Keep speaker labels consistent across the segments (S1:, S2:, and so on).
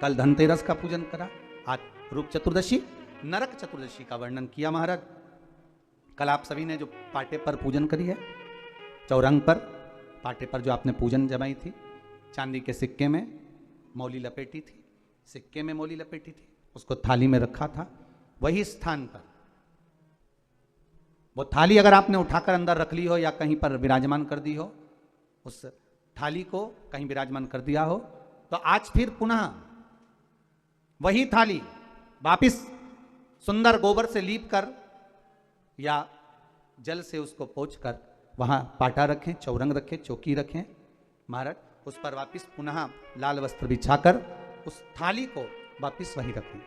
S1: कल धनतेरस का पूजन करा, आज रूप चतुर्दशी, नरक चतुर्दशी का वर्णन किया महाराज। कल आप सभी ने जो पाटे पर पूजन करी है, चौरंग पर पाटे पर जो आपने पूजन जमाई थी, चांदी के सिक्के में मौली लपेटी थी, सिक्के में मौली लपेटी थी, उसको थाली में रखा था। वही स्थान पर वो थाली अगर आपने उठाकर अंदर रख ली हो या कहीं पर विराजमान कर दी हो, उस थाली को कहीं विराजमान कर दिया हो, तो आज फिर पुनः वही थाली वापिस सुंदर गोबर से लीप कर या जल से उसको पोंछ कर वहां पाटा रखें, चौरंग रखें, चौकी रखें महाराज, उस पर वापिस पुनः लाल वस्त्र बिछाकर उस थाली को वापिस वहीं रखें।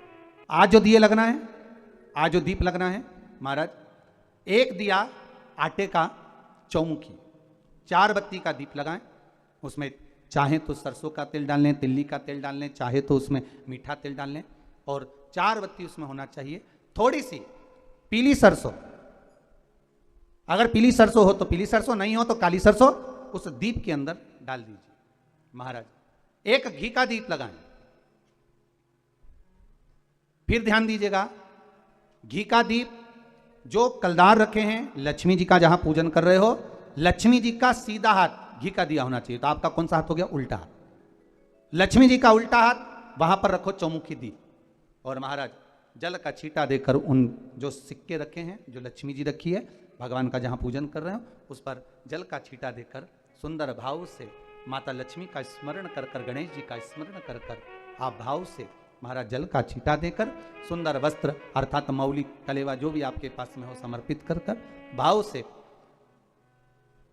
S1: आज जो दिए लगना है, आज जो दीप लगना है महाराज, एक दिया आटे का चौमुखी, 4 बत्ती का दीप लगाएं। उसमें चाहे तो सरसों का तेल डाल लें, तिल्ली का तेल डाल लें, चाहे तो उसमें मीठा तेल डाल लें, और 4 बत्ती उसमें होना चाहिए। थोड़ी सी पीली सरसों, अगर पीली सरसों हो तो पीली सरसों, नहीं हो तो काली सरसों उस दीप के अंदर डाल दीजिए महाराज। एक घी का दीप लगाएं। फिर ध्यान दीजिएगा, घी का दीप जो कलदार रखे हैं, लक्ष्मी जी का जहां पूजन कर रहे हो, लक्ष्मी जी का सीधा हाथ घी का दिया होना चाहिए। तो आपका कौन सा हाथ हो गया? उल्टा हाथ। लक्ष्मी जी का उल्टा हाथ, वहां पर रखो चौमुखी दीप, और महाराज जल का छींटा देकर उन जो सिक्के रखे हैं, जो लक्ष्मी जी रखी है, भगवान का जहां पूजन कर रहे हो, उस पर जल का छींटा देकर सुंदर भाव से माता लक्ष्मी का स्मरण कर कर, गणेश जी का स्मरण कर कर, आप भाव से महाराज जल का छींटा देकर सुंदर वस्त्र अर्थात मौली कलेवा जो भी आपके पास में हो समर्पित कर कर भाव से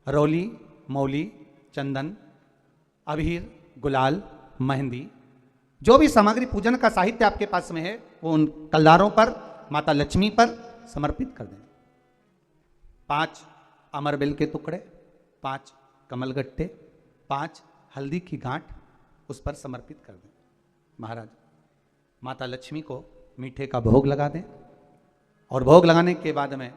S1: रौली, मौली, चंदन, अबीर, गुलाल, मेहंदी, जो भी सामग्री पूजन का साहित्य आपके पास में है, वो उन कलदारों पर, माता लक्ष्मी पर समर्पित कर दें। 5 अमरबेल के टुकड़े, 5 कमलगट्टे, 5 हल्दी की गांठ उस पर समर्पित कर दें महाराज। माता लक्ष्मी को मीठे का भोग लगा दें, और भोग लगाने के बाद में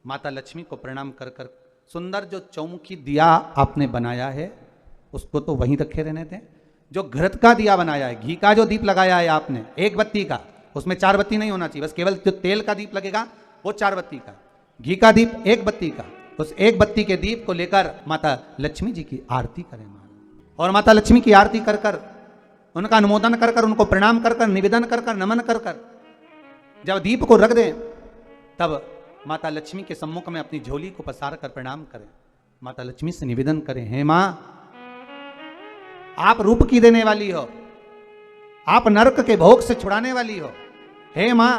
S1: माता लक्ष्मी को प्रणाम कर कर सुंदर जो चौमुखी दिया आपने बनाया है उसको तो वहीं रखे रहने दें। जो घृत का दिया बनाया है, घी का जो दीप लगाया है आपने 1 बत्ती का, उसमें 4 बत्ती नहीं होना चाहिए, बस केवल जो तेल का दीप लगेगा वो 4 बत्ती का, घी का दीप 1 बत्ती का, उस 1 बत्ती के दीप को लेकर माता लक्ष्मी जी की आरती करें महाराज। और माता लक्ष्मी की आरती कर कर, उनका अनुमोदन कर कर, उनको प्रणाम कर कर, निवेदन कर कर, नमन कर कर जब दीप को रख दें, तब माता लक्ष्मी के सम्मुख में अपनी झोली को पसार कर प्रणाम करें। माता लक्ष्मी से निवेदन करें, हे मां, आप रूप की देने वाली हो, आप नरक के भोग से छुड़ाने वाली हो। हे मां,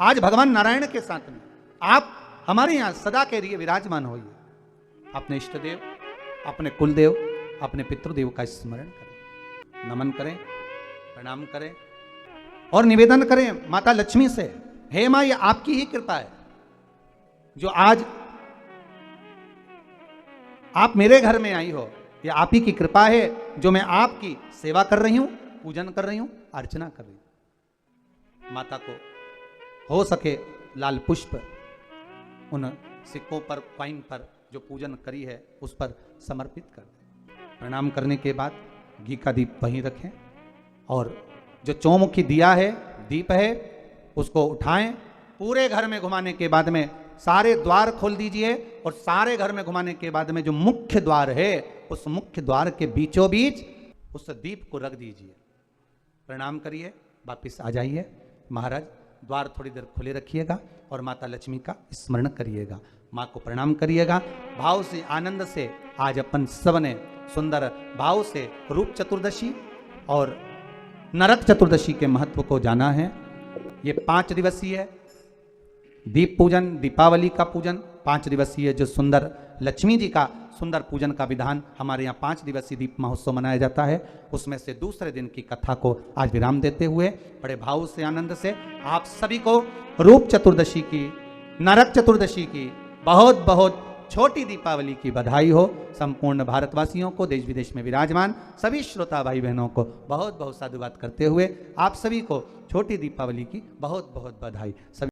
S1: आज भगवान नारायण के साथ में आप हमारे यहां सदा के लिए विराजमान होइए। अपने इष्ट देव, अपने कुल देव, अपने पितृदेव का स्मरण करें, नमन करें, प्रणाम करें और निवेदन करें माता लक्ष्मी से, हे मां, ये आपकी ही कृपा है जो आज आप मेरे घर में आई हो। ये आप ही की कृपा है जो मैं आपकी सेवा कर रही हूं, पूजन कर रही हूं, अर्चना कर रही हूं। माता को हो सके लाल पुष्प उन सिक्कों पर, कॉइन पर जो पूजन करी है उस पर समर्पित कर दें। प्रणाम करने के बाद घी का दीप वहीं रखें, और जो चौमुखी दिया है, दीप है, उसको उठाएं, पूरे घर में घुमाने के बाद में सारे द्वार खोल दीजिए, और सारे घर में घुमाने के बाद में जो मुख्य द्वार है, उस मुख्य द्वार के बीचों बीच उस दीप को रख दीजिए। प्रणाम करिए, वापिस आ जाइए महाराज। द्वार थोड़ी देर खुले रखिएगा और माता लक्ष्मी का स्मरण करिएगा, माँ को प्रणाम करिएगा। भाव से, आनंद से आज अपन सब ने सुंदर भाव से रूप चतुर्दशी और नरक चतुर्दशी के महत्व को जाना है। ये 5 दिवसीय दीप पूजन, दीपावली का पूजन 5 दिवसीय, जो सुंदर लक्ष्मी जी का सुंदर पूजन का विधान हमारे यहाँ 5 दिवसीय दीप महोत्सव मनाया जाता है। उसमें से दूसरे दिन की कथा को आज विराम देते हुए बड़े भाव से, आनंद से आप सभी को रूप चतुर्दशी की, नरक चतुर्दशी की बहुत बहुत छोटी दीपावली की बधाई हो। संपूर्ण भारतवासियों को, देश विदेश में विराजमान सभी श्रोता भाई बहनों को बहुत बहुत साधुवाद करते हुए आप सभी को छोटी दीपावली की बहुत बहुत बधाई। सभी